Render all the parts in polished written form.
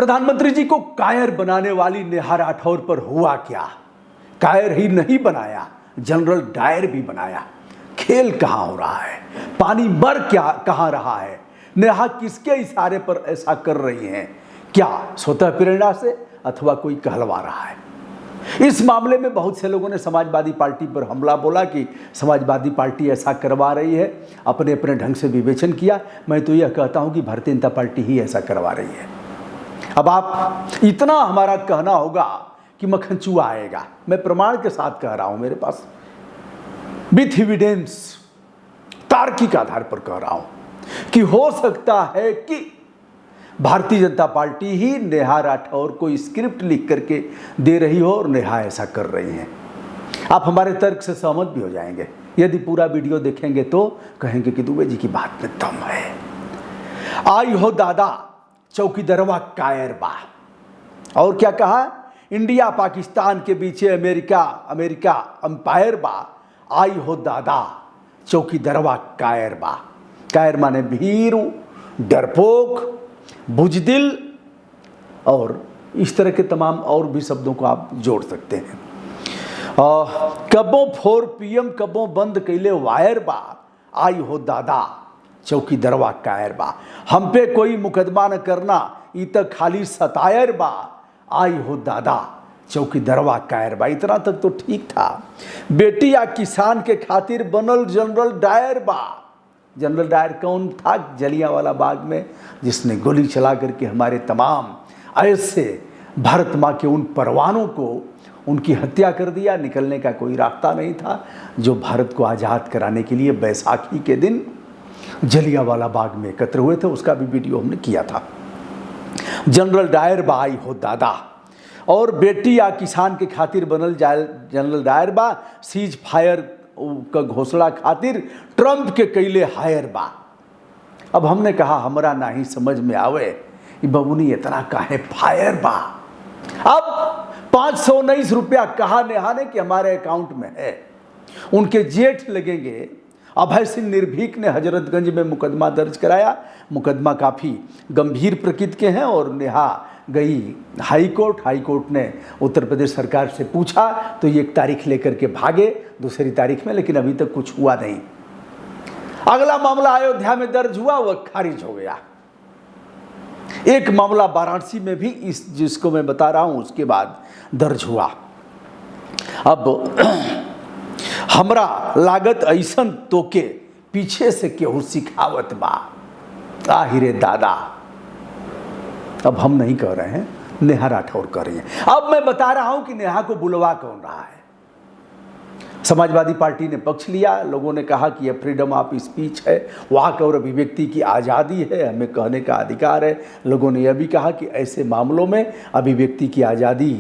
प्रधानमंत्री जी को कायर बनाने वाली नेहा राठौर पर हुआ क्या? कायर ही नहीं बनाया, जनरल डायर भी बनाया। खेल कहां हो रहा है? पानी मर क्या कहां रहा है? नेहा किसके इशारे पर ऐसा कर रही हैं? क्या स्वतः प्रेरणा से अथवा कोई कहलवा रहा है? इस मामले में बहुत से लोगों ने समाजवादी पार्टी पर हमला बोला कि समाजवादी पार्टी ऐसा करवा रही है, अपने अपने ढंग से विवेचन किया। मैं तो यह कहता हूं कि भारतीय जनता पार्टी ही ऐसा करवा रही है। अब आप इतना हमारा कहना होगा कि मक्खनचूआ आएगा। मैं प्रमाण के साथ कह रहा हूं, मेरे पास विथ एविडेंस, तार्किक आधार पर कह रहा हूं कि हो सकता है कि भारतीय जनता पार्टी ही नेहा राठौर को स्क्रिप्ट लिख करके दे रही हो और नेहा ऐसा कर रही हैं। आप हमारे तर्क से सहमत भी हो जाएंगे। यदि पूरा वीडियो देखेंगे तो कहेंगे कि दुबे जी की बात में दम है। आई हो दादा चौकीदरवा कायर बा। और क्या कहा? इंडिया पाकिस्तान के बीच अमेरिका अंपायर बा। आई हो दादा चौकीदरवा कायर बा। कायर माने भीरू, डरपोक, बुजदिल और इस तरह के तमाम और भी शब्दों को आप जोड़ सकते हैं। कबो 4 PM कबो बंद कैले वायर बा। आई हो दादा चौकीदरवा कायर बा। हम पे कोई मुकदमा न करना, ई तक खाली सतायर बा। आई हो दादा चौकीदरवा कायर बा। इतना तक तो ठीक था। बेटी या किसान के खातिर बनल जनरल डायर बा। जनरल डायर कौन था? जलियांवाला बाग में जिसने गोली चला करके हमारे तमाम ऐसे भारत माँ के उन परवानों को उनकी हत्या कर दिया। निकलने का कोई रास्ता नहीं था। जो भारत को आज़ाद कराने के लिए बैसाखी के दिन जलियांवाला बाग में एकत्र हुए थे, उसका भी वीडियो हमने किया था। जनरल डायर बा। आई हो दादा। और बेटी या किसान के खातिर बनल जनरल डायर बा। सीज फायर का घोषणा खातिर ट्रंप के कैले हायर बा। अब हमने कहा हमरा नहीं समझ में आवे कि बबुनी इतना काहे फायर बा। अब 519 रुपया कहा नेहा ने कि हमारे अकाउंट में है। उनके जेठ लगेंगे अभय सिंह निर्भीक ने हजरतगंज में मुकदमा दर्ज कराया। मुकदमा काफ़ी गंभीर प्रकृति के हैं और नेहा गई हाई कोर्ट ने उत्तर प्रदेश सरकार से पूछा तो ये एक तारीख लेकर के भागे, दूसरी तारीख में, लेकिन अभी तक कुछ हुआ नहीं। अगला मामला अयोध्या में दर्ज हुआ, वह खारिज हो गया। एक मामला वाराणसी में भी इस जिसको मैं बता रहा हूं उसके बाद दर्ज हुआ। अब हमरा लागत ऐसन तो के पीछे से केहू सिखावत बा। आहिरे दादा। अब हम नहीं कह रहे हैं, नेहा राठौर कर रही हैं। अब मैं बता रहा हूं कि नेहा को बुलवा कौन रहा है। समाजवादी पार्टी ने पक्ष लिया। लोगों ने कहा कि यह फ्रीडम ऑफ स्पीच है, वाक और अभिव्यक्ति की आज़ादी है, हमें कहने का अधिकार है। लोगों ने यह भी कहा कि ऐसे मामलों में अभिव्यक्ति की आज़ादी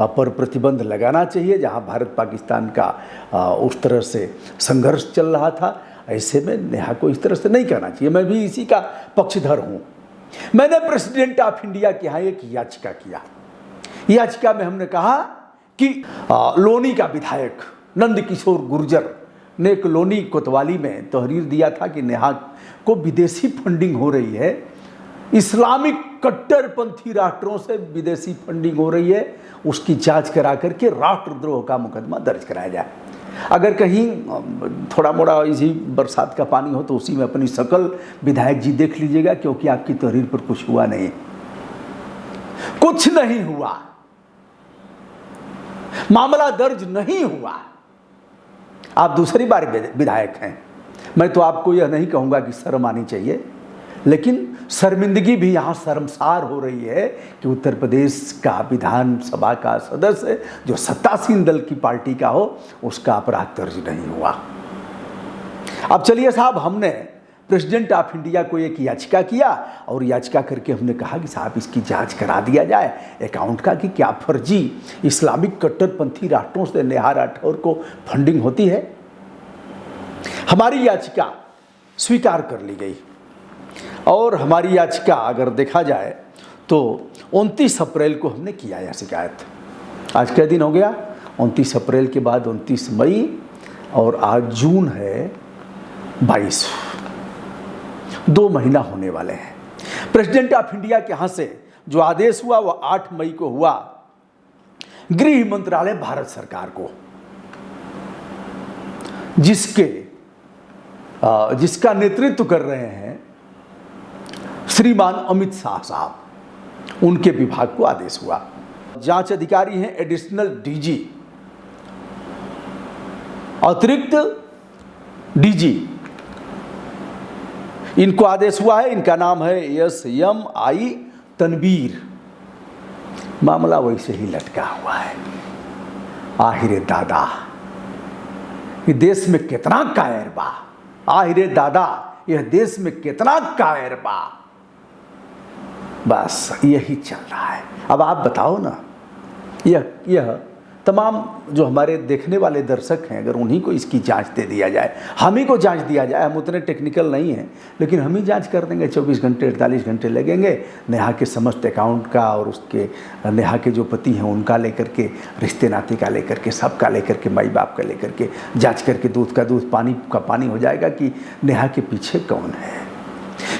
पर प्रतिबंध लगाना चाहिए। जहां भारत पाकिस्तान का उस तरह से संघर्ष चल रहा था, ऐसे में नेहा को इस तरह से नहीं कहना चाहिए। मैं भी इसी का पक्षधर हूँ। मैंने प्रेसिडेंट ऑफ इंडिया के यहाँ एक याचिका किया। याचिका में हमने कहा कि लोनी का विधायक नंदकिशोर गुर्जर ने एक लोनी कोतवाली में तहरीर दिया था कि नेहा को विदेशी फंडिंग हो रही है, इस्लामिक कट्टरपंथी राष्ट्रों से विदेशी फंडिंग हो रही है, उसकी जांच करा करके राष्ट्रद्रोह का मुकदमा दर्ज कराया जाए। अगर कहीं थोड़ा मोड़ा इसी बरसात का पानी हो तो उसी में अपनी शकल विधायक जी देख लीजिएगा, क्योंकि आपकी तहरीर पर कुछ हुआ नहीं, कुछ नहीं हुआ, मामला दर्ज नहीं हुआ। आप दूसरी बार विधायक हैं। मैं तो आपको यह नहीं कहूंगा कि शर्म आनी चाहिए, लेकिन शर्मिंदगी भी यहाँ शर्मसार हो रही है कि उत्तर प्रदेश का विधानसभा का सदस्य जो सत्तासीन दल की पार्टी का हो, उसका अपराध दर्ज नहीं हुआ। अब चलिए साहब, हमने प्रेसिडेंट ऑफ इंडिया को एक याचिका किया और याचिका करके हमने कहा कि साहब इसकी जांच करा दिया जाए अकाउंट का कि क्या फर्जी इस्लामिक कट्टरपंथी राष्ट्रों से नेहा राठौर को फंडिंग होती है। हमारी याचिका स्वीकार कर ली गई और हमारी याचिका अगर देखा जाए तो 29 अप्रैल को हमने किया यह शिकायत। आज क्या दिन हो गया? 29 अप्रैल के बाद 29 मई और आज जून है 22। 2 महीना होने वाले हैं। प्रेसिडेंट ऑफ इंडिया के यहाँ से जो आदेश हुआ वह 8 मई को हुआ गृह मंत्रालय भारत सरकार को, जिसका नेतृत्व कर रहे हैं श्रीमान अमित शाह साहब, उनके विभाग को आदेश हुआ। जांच अधिकारी हैं एडिशनल डीजी, अतिरिक्त डीजी, इनको आदेश हुआ है। इनका नाम है SMI तनवीर। मामला वैसे ही लटका हुआ है। आहिरे दादा, ये देश में कितना कायर बा, आहिरे दादा यह देश में कितना कायर बा। बस यही चल रहा है। अब आप बताओ ना, यह तमाम जो हमारे देखने वाले दर्शक हैं, अगर उन्हीं को इसकी जांच दे दिया जाए, हम ही को जांच दिया जाए, हम उतने टेक्निकल नहीं हैं, लेकिन हम ही जांच कर देंगे। 24 घंटे 48 घंटे लगेंगे। नेहा के समस्त अकाउंट का और उसके नेहा के जो पति हैं उनका लेकर के, रिश्ते नाते का लेकर के, सबका लेकर के, माई बाप का लेकर के जांच करके दूध का दूध पानी का पानी हो जाएगा कि नेहा के पीछे कौन है।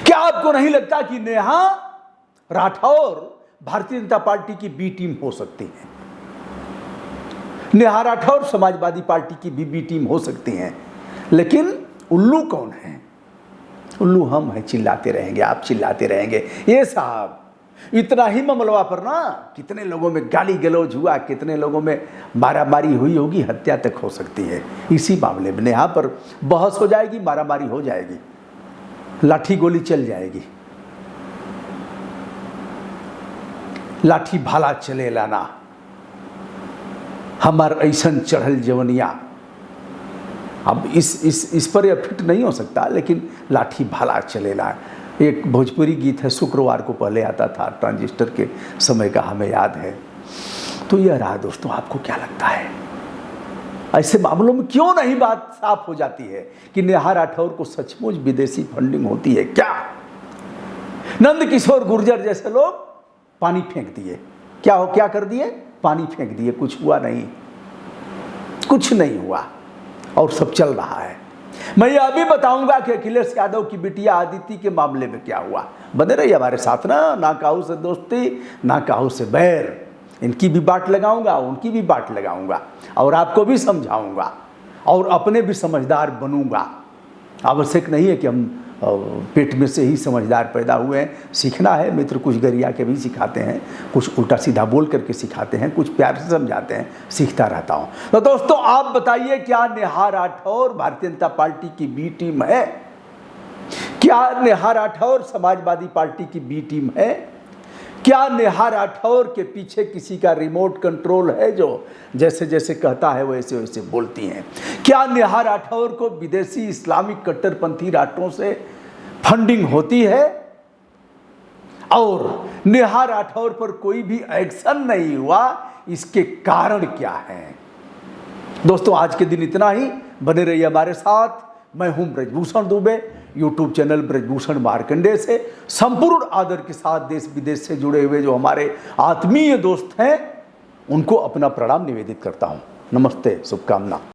क्या आपको नहीं लगता कि नेहा राठौर भारतीय जनता पार्टी की बी टीम हो सकती है? नेहा राठौर समाजवादी पार्टी की बी टीम हो सकती हैं, लेकिन उल्लू कौन है? उल्लू हम हैं। चिल्लाते रहेंगे, आप चिल्लाते रहेंगे। ये साहब, इतना ही मामला पर ना कितने लोगों में गाली गलौज हुआ, कितने लोगों में मारामारी हुई होगी, हत्या तक हो सकती है इसी मामले में। नेहा पर बहस हो जाएगी, मारामारी हो जाएगी, लाठी गोली चल जाएगी। लाठी भाला चले लाना, हमार ऐसन चढ़ल जवनिया। अब इस पर यह फिट नहीं हो सकता, लेकिन लाठी भाला चलेला एक भोजपुरी गीत है, शुक्रवार को पहले आता था ट्रांजिस्टर के समय का, हमें याद है। तो यह रहा दोस्तों। आपको क्या लगता है, ऐसे मामलों में क्यों नहीं बात साफ हो जाती है कि नेहा राठौर को सचमुच विदेशी फंडिंग होती है क्या? नंद किशोर गुर्जर जैसे लोग पानी फेंक दिए, क्या कर दिए? पानी फेंक दिए, कुछ हुआ नहीं, कुछ नहीं हुआ, और सब चल रहा है। मैं ये अभी बताऊंगा कि अखिलेश यादव की बिटिया आदिति के मामले में क्या हुआ। बने रहिए हमारे साथ ना काहू से दोस्ती ना काहू से बैर। इनकी भी बाट लगाऊंगा, उनकी भी बाट लगाऊंगा, और आपको भी समझाऊंगा, और अपने भी समझदार बनूंगा। आवश्यक नहीं है कि हम पेट में से ही समझदार पैदा हुए हैं। सीखना है मित्र, कुछ गरिया के भी सिखाते हैं, कुछ उल्टा सीधा बोल करके सिखाते हैं, कुछ प्यार से समझाते हैं, सीखता रहता हूं। तो दोस्तों आप बताइए, क्या नेहा राठौर भारतीय जनता पार्टी की बी टीम है? क्या नेहा राठौर समाजवादी पार्टी की बी टीम है? क्या नेहा राठौर के पीछे किसी का रिमोट कंट्रोल है जो जैसे जैसे कहता है वैसे वैसे बोलती हैं? क्या नेहा राठौर को विदेशी इस्लामिक कट्टरपंथी राष्ट्रों से फंडिंग होती है? और नेहा राठौर पर कोई भी एक्शन नहीं हुआ, इसके कारण क्या है? दोस्तों आज के दिन इतना ही। बने रहिए हमारे साथ। मैं हूं ब्रजभूषण दुबे, यूट्यूब चैनल ब्रजभूषण मार्कंडे से संपूर्ण आदर के साथ देश विदेश से जुड़े हुए जो हमारे आत्मीय दोस्त हैं उनको अपना प्रणाम निवेदित करता हूं। नमस्ते, शुभकामना।